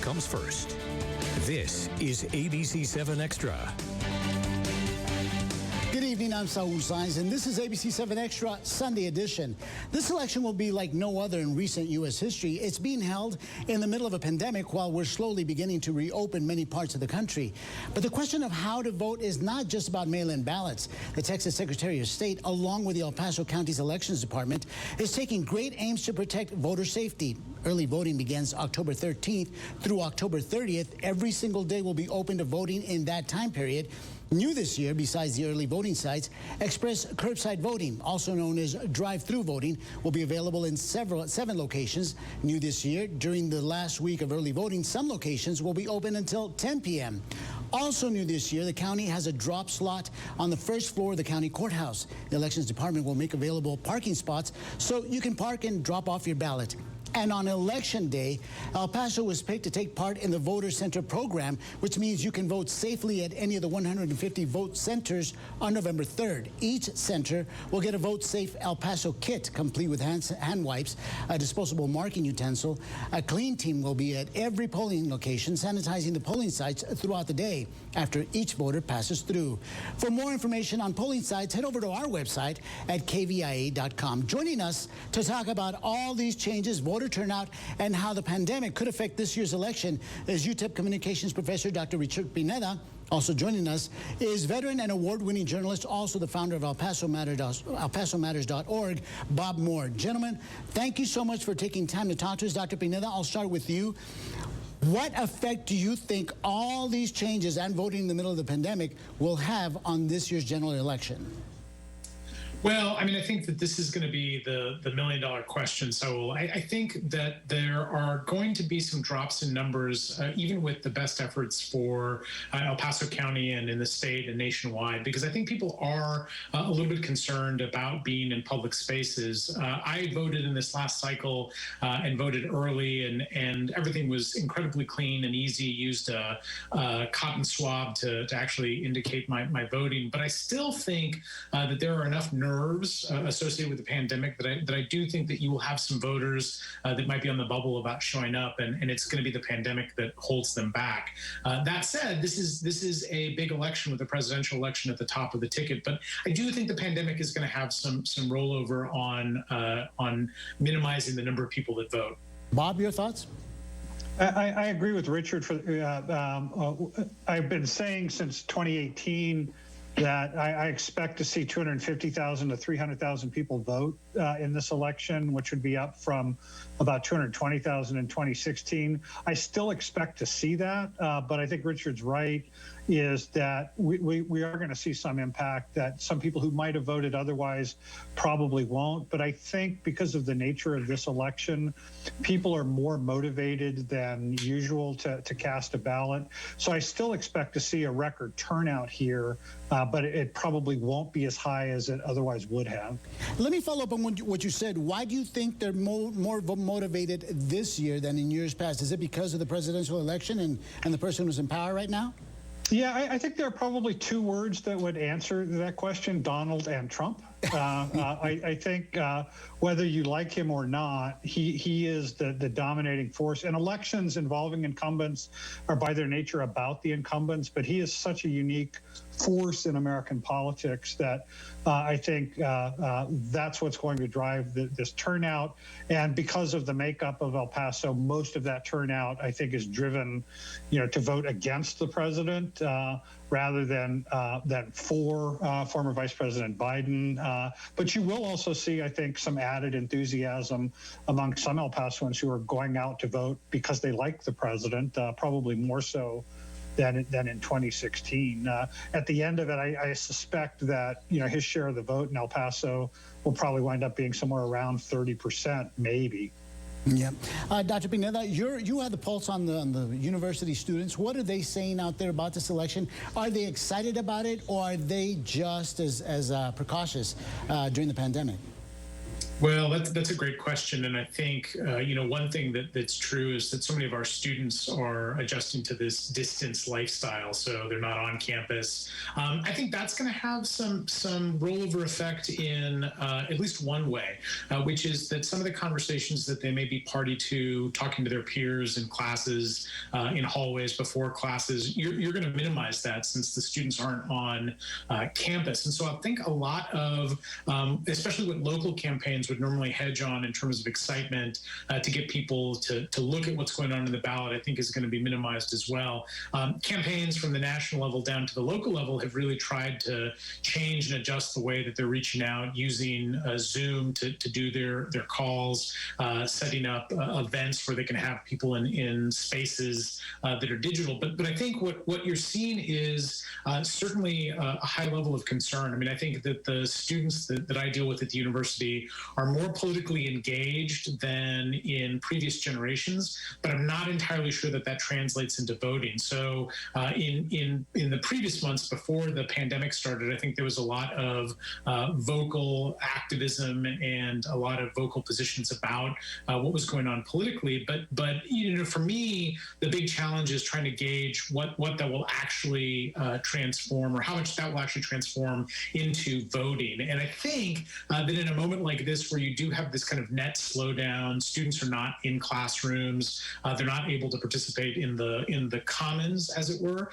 comes first. This is ABC-7 Extra. Good evening, I'm Saul Saenz, and this is ABC-7 Extra Sunday edition. This election will be like no other in recent U.S. history. It's being held in the middle of a pandemic while we're slowly beginning to reopen many parts of the country. But the question of how to vote is not just about mail-in ballots. The Texas Secretary of State, along with the El Paso County's Elections Department, is taking great aims to protect voter safety. Early voting begins October 13th through October 30th. Every single day will be open to voting in that time period. New this year, besides the early voting sites, express curbside voting, also known as drive-through voting, will be available in 7 locations. New this year, during the last week of early voting, some locations will be open until 10 p.m. Also new this year, the county has a drop slot on the first floor of the county courthouse. The Elections Department will make available parking spots so you can park and drop off your ballot. And on Election Day, El Paso was picked to take part in the Voter Center program, which means you can vote safely at any of the 150 vote centers on November 3rd. Each center will get a Vote Safe El Paso kit, complete with hand wipes, a disposable marking utensil. A clean team will be at every polling location, sanitizing the polling sites throughout the day after each voter passes through. For more information on polling sites, head over to our website at kvia.com. Joining us to talk about all these changes, voter turnout, and how the pandemic could affect this year's election is UTEP Communications Professor Dr. Richard Pineda. Also joining us is veteran and award-winning journalist, also the founder of ElPasoMatters.org, Bob Moore. Gentlemen, thank you so much for taking time to talk to us. Dr. Pineda, I'll start with you. What effect do you think all these changes and voting in the middle of the pandemic will have on this year's general election? Well, I mean, I think that this is going to be the million-dollar question. So I think that there are going to be some drops in numbers, even with the best efforts for El Paso County and in the state and nationwide, because I think people are a little bit concerned about being in public spaces. I voted in this last cycle and voted early, and everything was incredibly clean and easy. Used a cotton swab to actually indicate my voting. But I still think that there are enough nerves associated with the pandemic that I do think that you will have some voters that might be on the bubble about showing up, and it's going to be the pandemic that holds them back. That said, this is a big election with a presidential election at the top of the ticket, but I do think the pandemic is going to have some rollover on minimizing the number of people that vote. Bob, your thoughts? I agree with Richard. I've been saying since 2018 that I expect to see 250,000 to 300,000 people vote in this election, which would be up from about 220,000 in 2016. I still expect to see that, but I think Richard's right, is that we are going to see some impact, that some people who might have voted otherwise probably won't. But I think because of the nature of this election, people are more motivated than usual to cast a ballot. So I still expect to see a record turnout here, but it probably won't be as high as it otherwise would have. Let me follow up on what you said. Why do you think they're more motivated this year than in years past? Is it because of the presidential election and the person who's in power right now? Yeah, I think there are probably two words that would answer that question: Donald and Trump. I think whether you like him or not, he is the dominating force. And elections involving incumbents are by their nature about the incumbents, but he is such a unique force in American politics that I think that's what's going to drive this turnout. And because of the makeup of El Paso, most of that turnout, I think, is driven, to vote against the president rather than for former Vice President Biden. But you will also see, I think, some added enthusiasm among some El Pasoans who are going out to vote because they like the president, probably more so than in 2016. At the end of it, I suspect that his share of the vote in El Paso will probably wind up being somewhere around 30%, maybe. Yeah. Dr. Pineda, you had the pulse on the university students. What are they saying out there about this election? Are they excited about it, or are they just as precautious during the pandemic? Well, that's a great question, and I think one thing that's true is that so many of our students are adjusting to this distance lifestyle, so they're not on campus. I think that's going to have some rollover effect in at least one way, which is that some of the conversations that they may be party to, talking to their peers in classes, in hallways before classes, you're going to minimize that since the students aren't on campus, and so I think a lot of, especially with local campaigns, would normally hedge on in terms of excitement to get people to look at what's going on in the ballot, I think is going to be minimized as well. Campaigns from the national level down to the local level have really tried to change and adjust the way that they're reaching out, using Zoom to do their calls, setting up events where they can have people in spaces that are digital. But I think what you're seeing is certainly a high level of concern. I mean, I think that the students that I deal with at the university are more politically engaged than in previous generations, but I'm not entirely sure that translates into voting. So in the previous months before the pandemic started, I think there was a lot of vocal activism and a lot of vocal positions about what was going on politically. But for me, the big challenge is trying to gauge what that will actually transform, or how much that will actually transform into voting. And I think that in a moment like this, where you do have this kind of net slowdown, students are not in classrooms, they're not able to participate in the commons, as it were.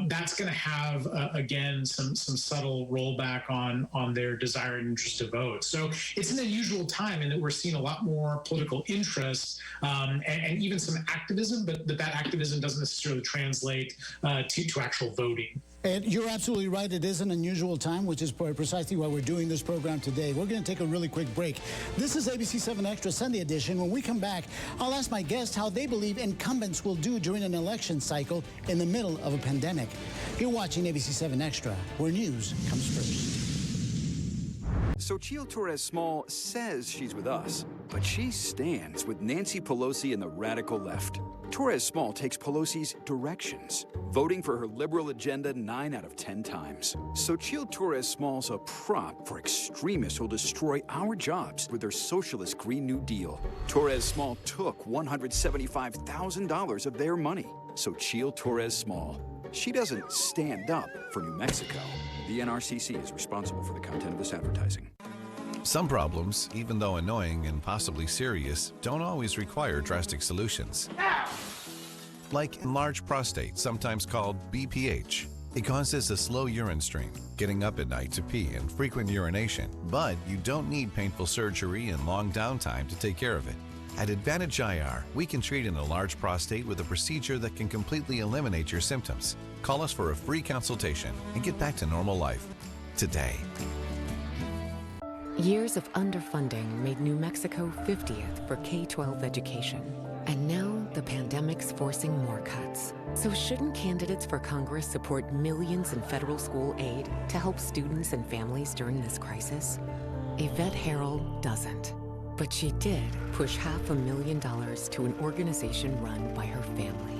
That's going to have again some subtle rollback on their desire and interest to vote. So it's an unusual time in that we're seeing a lot more political interest and even some activism, but that activism doesn't necessarily translate to actual voting. And you're absolutely right. It is an unusual time, which is precisely why we're doing this program today. We're going to take a really quick break. This is ABC-7 Extra Sunday edition. When we come back, I'll ask my guests how they believe incumbents will do during an election cycle in the middle of a pandemic. You're watching ABC-7 Extra, where news comes first. Xochitl Torres-Small says she's with us, but she stands with Nancy Pelosi and the radical left. Torres-Small takes Pelosi's directions, voting for her liberal agenda 9 out of 10 times. Xochitl Torres-Small's a prop for extremists who'll destroy our jobs with their socialist Green New Deal. Torres-Small took $175,000 of their money. Xochitl Torres-Small. She doesn't stand up for New Mexico. The NRCC is responsible for the content of this advertising. Some problems, even though annoying and possibly serious, don't always require drastic solutions. Like enlarged prostate, sometimes called BPH. It causes a slow urine stream, getting up at night to pee, and frequent urination. But you don't need painful surgery and long downtime to take care of it. At Advantage IR, we can treat an enlarged prostate with a procedure that can completely eliminate your symptoms. Call us for a free consultation and get back to normal life today. Years of underfunding made New Mexico 50th for K-12 education. And now the pandemic's forcing more cuts. So shouldn't candidates for Congress support millions in federal school aid to help students and families during this crisis? Yvette Harrell doesn't. But she did push $500,000 to an organization run by her family.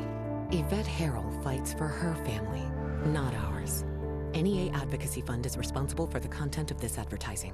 Yvette Harrell fights for her family, not ours. NEA Advocacy Fund is responsible for the content of this advertising.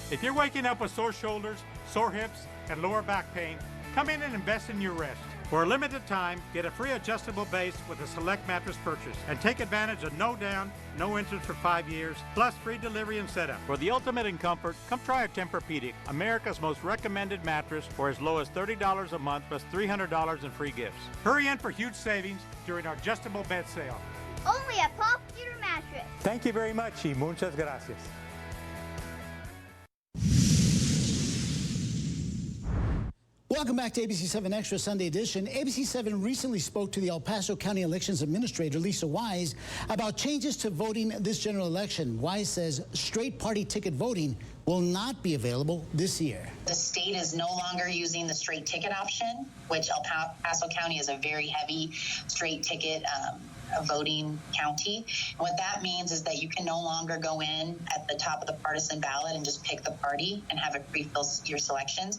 If you're waking up with sore shoulders, sore hips, and lower back pain, come in and invest in your rest. For a limited time, get a free adjustable base with a select mattress purchase and take advantage of no down, no interest for 5 years, plus free delivery and setup. For the ultimate in comfort, come try a Tempur-Pedic, America's most recommended mattress for as low as $30 a month plus $300 in free gifts. Hurry in for huge savings during our adjustable bed sale. Only at Paul Peter Mattress. Thank you very much y muchas gracias. Welcome back to ABC-7 Extra Sunday Edition. ABC-7 recently spoke to the El Paso County Elections Administrator, Lisa Wise, about changes to voting this general election. Wise says straight party ticket voting will not be available this year. The state is no longer using the straight ticket option, which El Paso County is a very heavy straight ticket voting county. What that means is that you can no longer go in at the top of the partisan ballot and just pick the party and have it pre-fill your selections.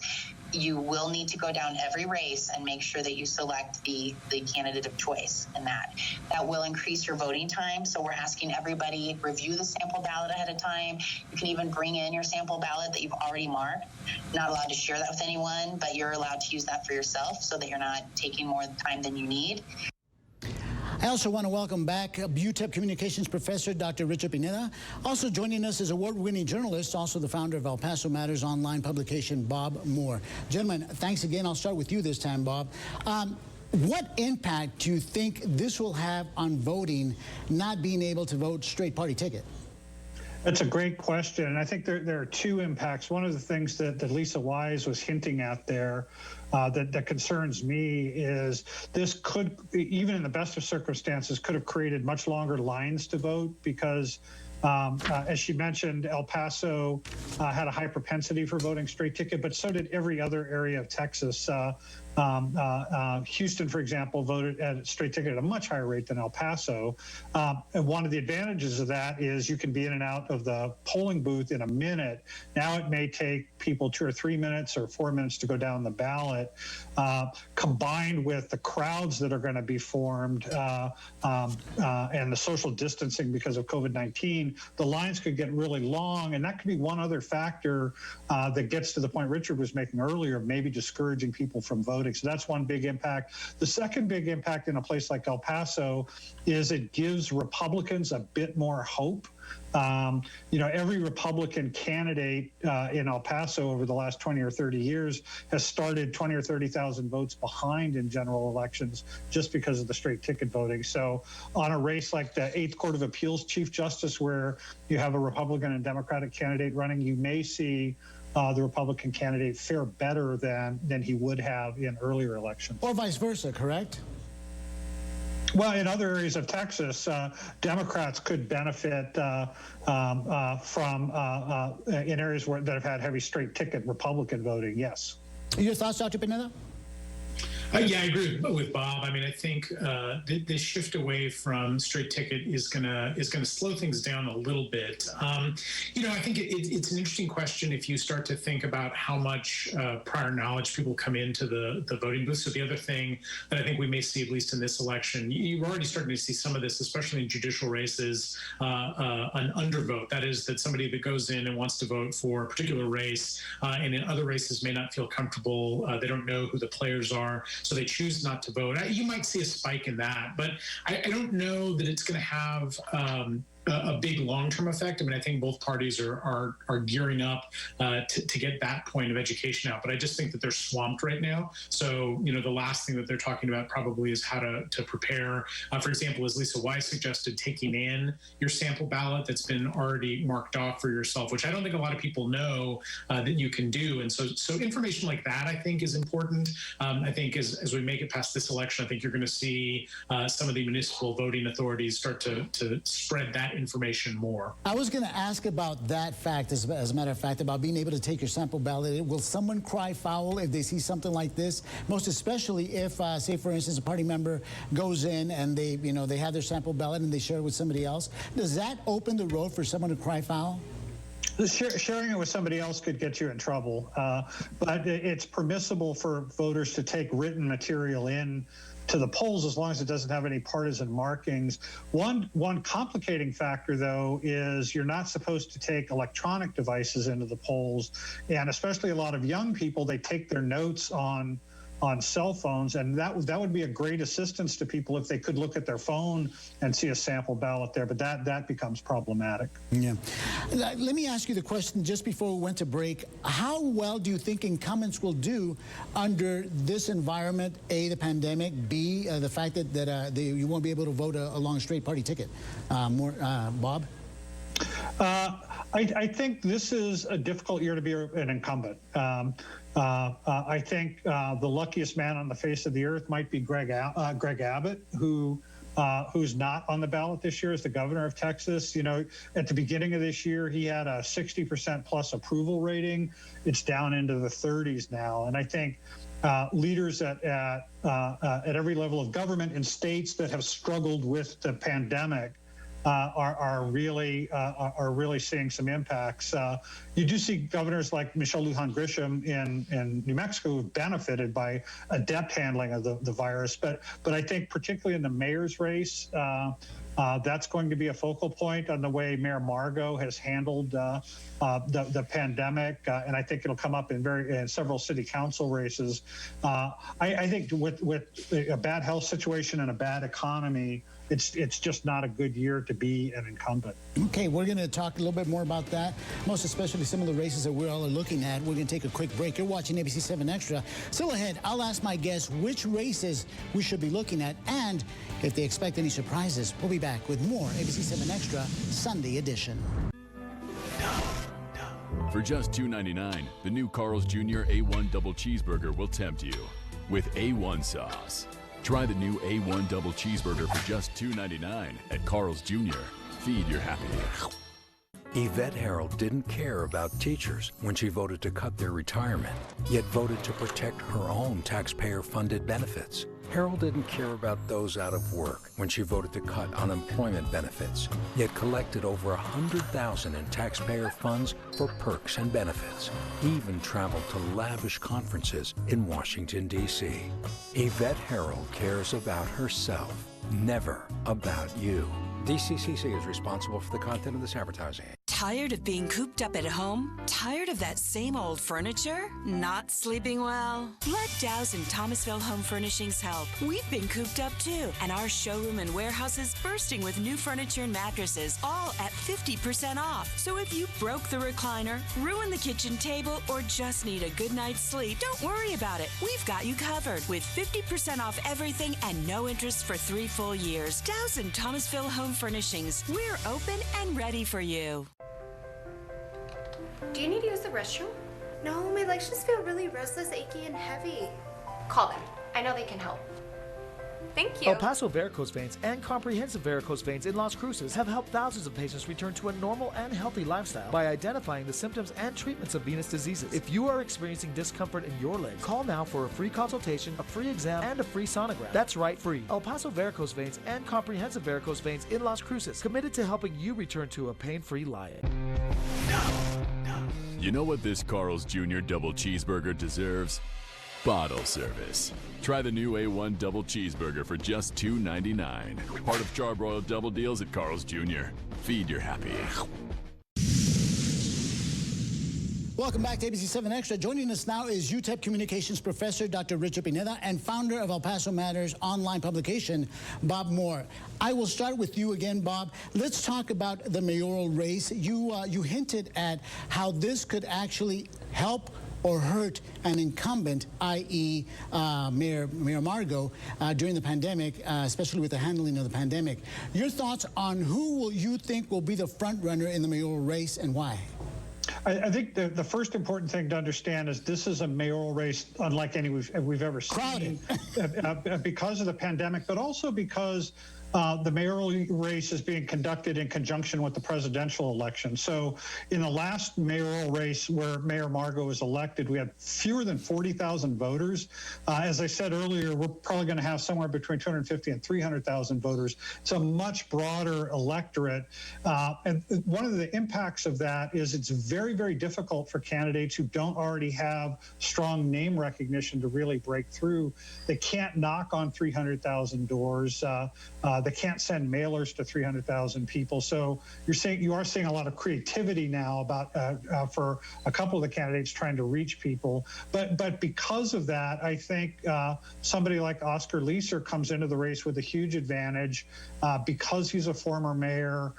you will need to go down every race and make sure that you select the candidate of choice in that. That will increase your voting time. So we're asking everybody, review the sample ballot ahead of time. You can even bring in your sample ballot that you've already marked. Not allowed to share that with anyone, but you're allowed to use that for yourself so that you're not taking more time than you need. I also want to welcome back UTEP Communications Professor Dr. Richard Pineda. Also joining us is award-winning journalist, also the founder of El Paso Matters online publication, Bob Moore. Gentlemen, thanks again. I'll start with you this time, Bob. What impact do you think this will have on voting, not being able to vote straight party ticket? That's a great question. And I think there are two impacts. One of the things that Lisa Wise was hinting at there that concerns me is this could, even in the best of circumstances, could have created much longer lines to vote because as she mentioned, El Paso had a high propensity for voting straight ticket, but so did every other area of Texas. Houston, for example, voted at straight ticket at a much higher rate than El Paso. And one of the advantages of that is you can be in and out of the polling booth in a minute. Now it may take people 2 or 3 minutes or 4 minutes to go down the ballot. Combined with the crowds that are going to be formed and the social distancing because of COVID-19, the lines could get really long. And that could be one other factor that gets to the point Richard was making earlier, maybe discouraging people from voting. So that's one big impact. The second big impact in a place like El Paso is it gives Republicans a bit more hope. Every Republican candidate in El Paso over the last 20 or 30 years has started 20 or 30,000 votes behind in general elections just because of the straight ticket voting. So on a race like the 8th Court of Appeals Chief Justice, where you have a Republican and Democratic candidate running, you may see the Republican candidate fare better than he would have in earlier elections. Or vice versa, correct? Well, in other areas of Texas, Democrats could benefit from in areas that have had heavy straight ticket Republican voting, yes. Your thoughts, Dr. Pineda? Yeah, I agree with Bob. I mean, I think this shift away from straight ticket is gonna slow things down a little bit. I think it's an interesting question if you start to think about how much prior knowledge people come into the voting booth. So the other thing that I think we may see, at least in this election, you're already starting to see some of this, especially in judicial races, an undervote. That is, that somebody that goes in and wants to vote for a particular race and in other races may not feel comfortable. They don't know who the players are, so they choose not to vote. You might see a spike in that, but I don't know that it's going to have a big long-term effect. I mean, I think both parties are gearing up to get that point of education out, but I just think that they're swamped right now. So, the last thing that they're talking about probably is how to prepare. For example, as Lisa Wise suggested, taking in your sample ballot that's been already marked off for yourself, which I don't think a lot of people know that you can do. And so information like that, I think, is important. I think as we make it past this election, I think you're going to see some of the municipal voting authorities start to spread that information more. I was going to ask about that fact, as a matter of fact, about being able to take your sample ballot. Will someone cry foul if they see something like this? Most especially if, say, for instance, a party member goes in and they have their sample ballot and they share it with somebody else. Does that open the road for someone to cry foul? Sharing it with somebody else could get you in trouble, but it's permissible for voters to take written material in to the polls as long as it doesn't have any partisan markings. One complicating factor, though, is you're not supposed to take electronic devices into the polls, and especially a lot of young people, they take their notes on cell phones, and that would be a great assistance to people if they could look at their phone and see a sample ballot there, but that becomes problematic. Yeah. Let me ask you the question just before we went to break. How well do you think incumbents will do under this environment? A, the pandemic, B, the fact that you won't be able to vote along a straight party ticket. Bob? I think this is a difficult year to be an incumbent. I think the luckiest man on the face of the earth might be Greg Abbott, who's not on the ballot this year as the governor of Texas. At the beginning of this year, he had a 60% plus approval rating. It's down into the 30s now. And I think leaders at every level of government in states that have struggled with the pandemic are really seeing some impacts. You do see governors like Michelle Lujan Grisham in New Mexico who've benefited by adept handling of the virus, but I think particularly in the mayor's race, that's going to be a focal point on the way Mayor Margo has handled the pandemic, and I think it'll come up in several city council races. I think with a bad health situation and a bad economy, it's just not a good year to be an incumbent. Okay, we're going to talk a little bit more about that, most especially some of the races that we're all looking at. We're going to take a quick break. You're watching ABC-7 Extra. Still ahead, I'll ask my guests which races we should be looking at and if they expect any surprises. We'll be back with more ABC-7 Extra Sunday edition. For just $2.99, the new Carl's Jr. A1 Double Cheeseburger will tempt you with A1 sauce. Try the new A1 Double Cheeseburger for just $2.99 at Carl's Jr. Feed your happy. Yvette Harold didn't care about teachers when she voted to cut their retirement, yet voted to protect her own taxpayer-funded benefits. Harold didn't care about those out of work when she voted to cut unemployment benefits, yet collected over $100,000 in taxpayer funds for perks and benefits, even traveled to lavish conferences in Washington, D.C. Yvette Harold cares about herself, never about you. DCCC is responsible for the content of this advertising. Tired of being cooped up at home? Tired of that same old furniture? Not sleeping well? Let Dow's and Thomasville Home Furnishings help. We've been cooped up too, and our showroom and warehouse is bursting with new furniture and mattresses, all at 50% off. So if you broke the recliner, ruined the kitchen table, or just need a good night's sleep, don't worry about it. We've got you covered with 50% off everything and no interest for 3 full years. Dow's and Thomasville Home Furnishings. We're open and ready for you. Do you need to use the restroom? No, my legs just feel really restless, achy, and heavy. Call them. I know they can help. Thank you. El Paso varicose veins and comprehensive varicose veins in Las Cruces have helped thousands of patients return to a normal and healthy lifestyle by identifying the symptoms and treatments of venous diseases. If you are experiencing discomfort in your legs, call now for a free consultation, a free exam, and a free sonogram. That's right, free. El Paso varicose veins and comprehensive varicose veins in Las Cruces, committed to helping you return to a pain-free life. You know what this Carl's Jr. Double Cheeseburger deserves? Bottle service. Try the new A1 Double Cheeseburger for just $2.99. Part of Charbroiled Double Deals at Carl's Jr. Feed your happy. Welcome back to ABC-7 Extra. Joining us now is UTEP Communications Professor Dr. Richard Pineda and founder of El Paso Matters online publication, Bob Moore. I will start with you again, Bob. Let's talk about the mayoral race. You hinted at how this could actually help or hurt an incumbent, i.e. Mayor Margo, during the pandemic, especially with the handling of the pandemic. Your thoughts on who will you think will be the front runner in the mayoral race and why? I think the first important thing to understand is this is a mayoral race unlike any we've ever seen because of the pandemic, but also because the mayoral race is being conducted in conjunction with the presidential election. So in the last mayoral race where Mayor Margo was elected, we had fewer than 40,000 voters. As I said earlier, we're probably going to have somewhere between 250 and 300,000 voters. It's a much broader electorate. And one of the impacts of that is it's very, very difficult for candidates who don't already have strong name recognition to really break through. They can't knock on 300,000 doors. They can't send mailers to 300,000 people. So you are seeing a lot of creativity now about for a couple of the candidates trying to reach people. But because of that, I think somebody like Oscar Leeser comes into the race with a huge advantage because he's a former mayor,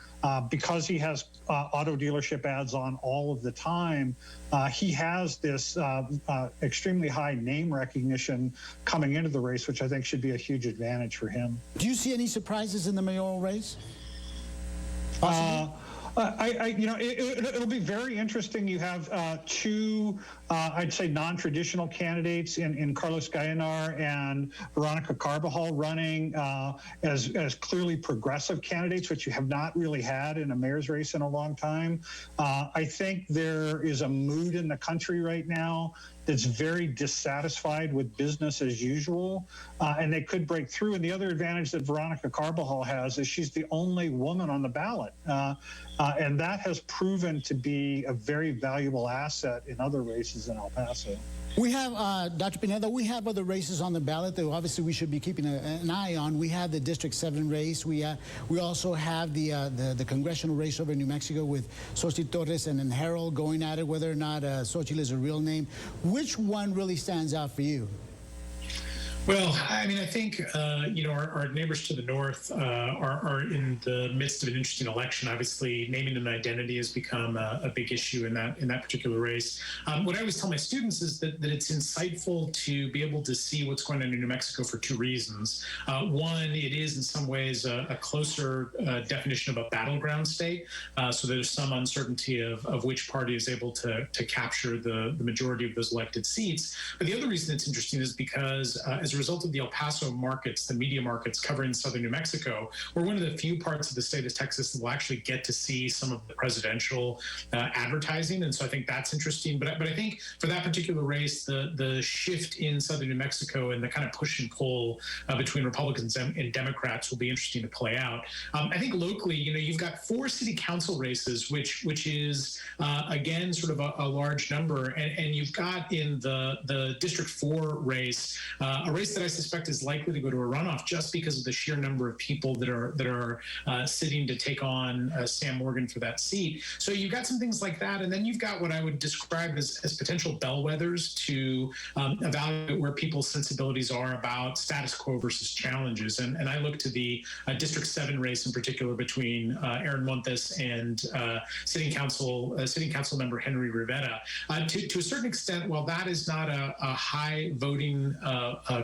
because he has auto dealership ads on all of the time. He has this extremely high name recognition coming into the race, which I think should be a huge advantage for him. Do you see any surprises in the mayoral race? It'll be very interesting. You have two, I'd say, non-traditional candidates in Carlos Gallanar and Veronica Carbajal running as clearly progressive candidates, which you have not really had in a mayor's race in a long time. I think there is a mood in the country right now that's very dissatisfied with business as usual, and they could break through. And the other advantage that Veronica Carbajal has is she's the only woman on the ballot, and that has proven to be a very valuable asset in other races in El Paso. We have, Dr. Pineda, we have other races on the ballot that obviously we should be keeping an eye on. We have the District 7 race. We also have the congressional race over in New Mexico with Xochitl Torres and Harold going at it, whether or not Xochitl is a real name. Which one really stands out for you? Well, I mean, I think, our neighbors to the north are in the midst of an interesting election. Obviously, naming an identity has become a big issue in that particular race. What I always tell my students is that it's insightful to be able to see what's going on in New Mexico for two reasons. One, it is in some ways a closer definition of a battleground state. So there's some uncertainty of which party is able to capture the majority of those elected seats. But the other reason it's interesting is because as a result of the El Paso markets, the media markets covering southern New Mexico, we're one of the few parts of the state of Texas that will actually get to see some of the presidential advertising. And so I think that's interesting. But I think for that particular race, the shift in southern New Mexico and the kind of push and pull between Republicans and Democrats will be interesting to play out. I think locally, you've got 4 city council races, which is, again, sort of a large number. And you've got in the District 4 race, a race that I suspect is likely to go to a runoff just because of the sheer number of people that are sitting to take on Sam Morgan for that seat. So you've got some things like that, and then you've got what I would describe as potential bellwethers to evaluate where people's sensibilities are about status quo versus challenges. And I look to the District 7 race in particular between Aaron Montes and City Council member Henry Rivera. To a certain extent, while that is not a high voting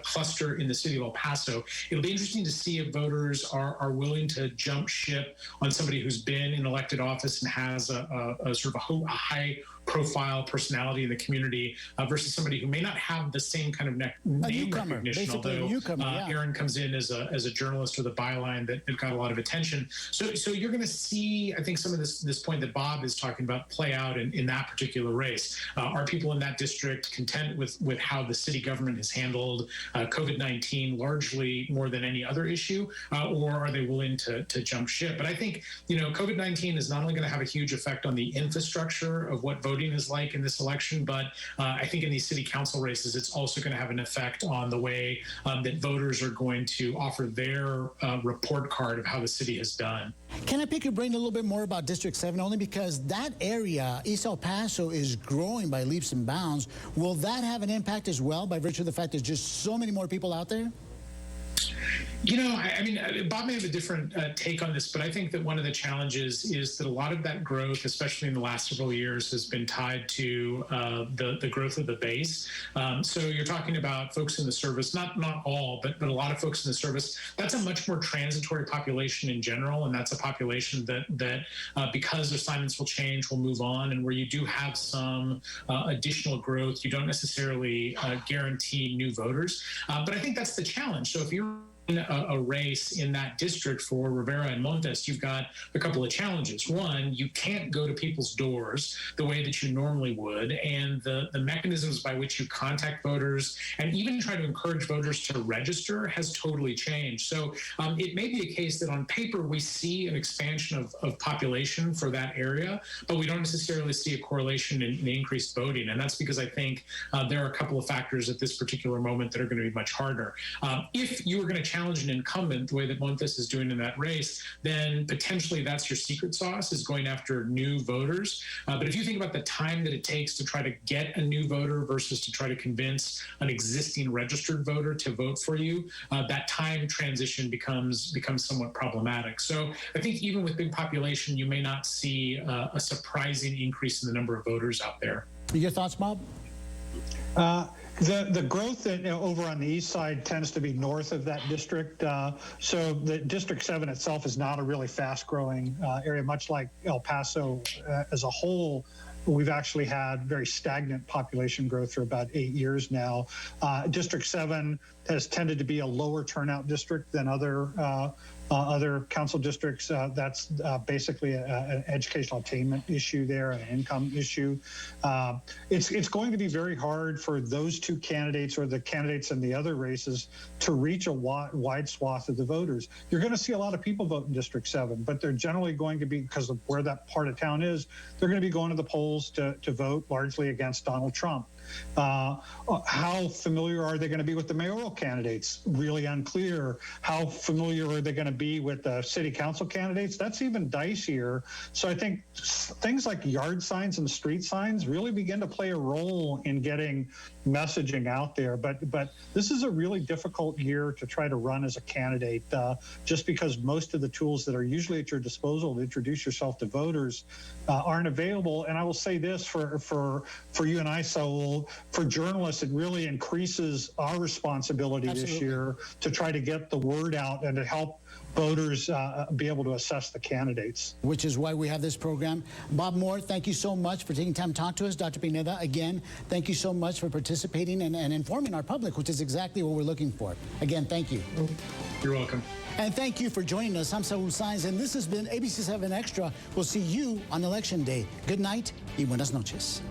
cluster in the city of El Paso, it'll be interesting to see if voters are willing to jump ship on somebody who's been in elected office and has a sort of a high profile personality in the community versus somebody who may not have the same kind of name recognition, although Aaron comes in as a journalist with a byline that got a lot of attention. So you're going to see, I think, some of this point that Bob is talking about play out in that particular race. Are people in that district content with how the city government has handled COVID-19 largely more than any other issue, or are they willing to jump ship? But I think, COVID-19 is not only going to have a huge effect on the infrastructure of what voting is like in this election, but I think in these city council races, it's also going to have an effect on the way that voters are going to offer their report card of how the city has done. Can I pick your brain a little bit more about District 7, only because that area, East El Paso, is growing by leaps and bounds. Will that have an impact as well by virtue of the fact there's just so many more people out there? I mean, Bob may have a different take on this, but I think that one of the challenges is that a lot of that growth, especially in the last several years, has been tied to the growth of the base. So you're talking about folks in the service, not all, but a lot of folks in the service. That's a much more transitory population in general, and that's a population that because assignments will change, will move on, and where you do have some additional growth, you don't necessarily guarantee new voters. But I think that's the challenge. So if you're a race in that district for Rivera and Montes, you've got a couple of challenges. One, you can't go to people's doors the way that you normally would, and the mechanisms by which you contact voters and even try to encourage voters to register has totally changed. So it may be a case that on paper we see an expansion of population for that area, but we don't necessarily see a correlation in increased voting, and that's because I think there are a couple of factors at this particular moment that are going to be much harder. If you were going to challenge an incumbent the way that Montes is doing in that race, then potentially that's your secret sauce, is going after new voters. But if you think about the time that it takes to try to get a new voter versus to try to convince an existing registered voter to vote for you, that time transition becomes somewhat problematic. So I think even with big population, you may not see a surprising increase in the number of voters out there. Your thoughts, Bob? The growth that, over on the east side tends to be north of that district. So the District 7 itself is not a really fast-growing area, much like El Paso as a whole. We've actually had very stagnant population growth for about 8 years now. District 7 has tended to be a lower turnout district than other council districts. That's basically an educational attainment issue there, an income issue. It's going to be very hard for those two candidates or the candidates in the other races to reach a wide swath of the voters. You're going to see a lot of people vote in District 7, but they're generally going to be, because of where that part of town is, they're going to be going to the polls to vote largely against Donald Trump. How familiar are they going to be with the mayoral candidates? Really unclear. How familiar are they going to be with the city council candidates? That's even dicier. So I think things like yard signs and street signs really begin to play a role in getting messaging out there. But this is a really difficult year to try to run as a candidate, just because most of the tools that are usually at your disposal to introduce yourself to voters aren't available. And I will say this for you and I, Saul, for journalists, it really increases our responsibility this year to try to get the word out and to help voters be able to assess the candidates. Which is why we have this program. Bob Moore, thank you so much for taking time to talk to us. Dr. Pineda, again, thank you so much for participating and informing our public, which is exactly what we're looking for. Again, thank you. You're welcome. And thank you for joining us. I'm Saul Saenz, and this has been ABC-7 Extra. We'll see you on Election Day. Good night y buenas noches.